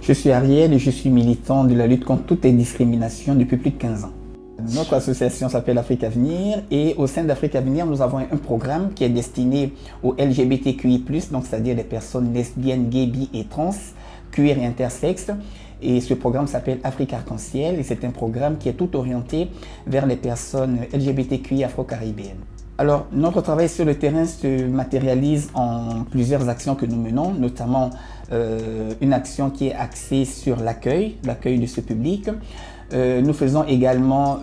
Je suis Ariel et je suis militant de la lutte contre toutes les discriminations depuis plus de 15 ans. Notre association s'appelle Afrique Avenir et au sein d'Afrique Avenir, nous avons un programme qui est destiné aux LGBTQI+, donc c'est-à-dire les personnes lesbiennes, gays, bi et trans, queer et intersexes. Et ce programme s'appelle Afrique Arc-en-Ciel et c'est un programme qui est tout orienté vers les personnes LGBTQI afro-caribéennes. Alors, notre travail sur le terrain se matérialise en plusieurs actions que nous menons, notamment une action qui est axée sur l'accueil de ce public. Nous faisons également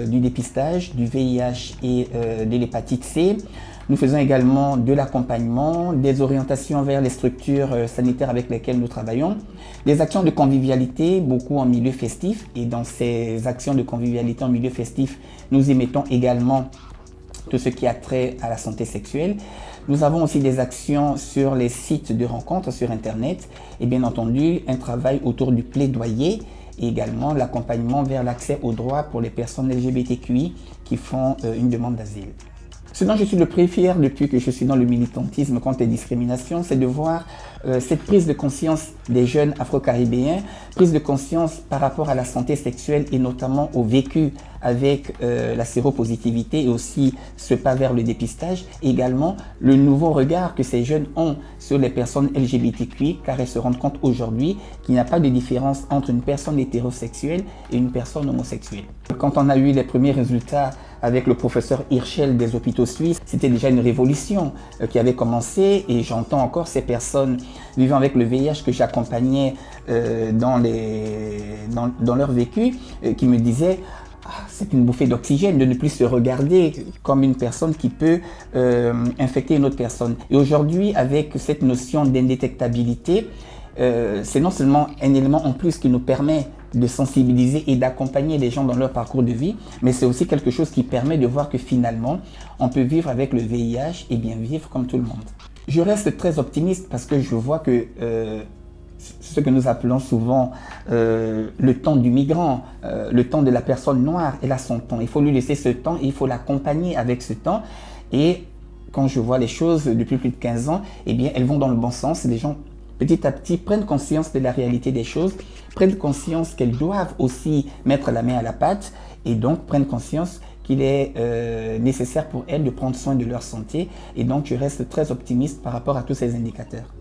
du dépistage du VIH et de l'hépatite C. Nous faisons également de l'accompagnement, des orientations vers les structures sanitaires avec lesquelles nous travaillons, des actions de convivialité, beaucoup en milieu festif. Et dans ces actions de convivialité en milieu festif, nous y mettons également tout ce qui a trait à la santé sexuelle. Nous avons aussi des actions sur les sites de rencontres sur Internet et bien entendu un travail autour du plaidoyer et également l'accompagnement vers l'accès aux droits pour les personnes LGBTQI qui font une demande d'asile. Ce dont je suis le plus fier depuis que je suis dans le militantisme contre les discriminations, c'est de voir cette prise de conscience des jeunes afro-caribéens, prise de conscience par rapport à la santé sexuelle et notamment au vécu avec la séropositivité et aussi ce pas vers le dépistage, et également le nouveau regard que ces jeunes ont sur les personnes LGBTQI car elles se rendent compte aujourd'hui qu'il n'y a pas de différence entre une personne hétérosexuelle et une personne homosexuelle. Quand on a eu les premiers résultats avec le professeur Hirschel des hôpitaux suisses, c'était déjà une révolution qui avait commencé et j'entends encore ces personnes vivant avec le VIH que j'accompagnais dans leur vécu qui me disaient c'est une bouffée d'oxygène de ne plus se regarder comme une personne qui peut infecter une autre personne. Et aujourd'hui, avec cette notion d'indétectabilité, c'est non seulement un élément en plus qui nous permet de sensibiliser et d'accompagner les gens dans leur parcours de vie, mais c'est aussi quelque chose qui permet de voir que finalement, on peut vivre avec le VIH et bien vivre comme tout le monde. Je reste très optimiste parce que je vois que ce que nous appelons souvent le temps du migrant, le temps de la personne noire, elle a son temps. Il faut lui laisser ce temps et il faut l'accompagner avec ce temps. Et quand je vois les choses depuis plus de 15 ans, eh bien, elles vont dans le bon sens. Les gens, petit à petit, prennent conscience de la réalité des choses, prennent conscience qu'elles doivent aussi mettre la main à la pâte et donc prennent conscience qu'il est nécessaire pour elles de prendre soin de leur santé. Et donc, je reste très optimiste par rapport à tous ces indicateurs.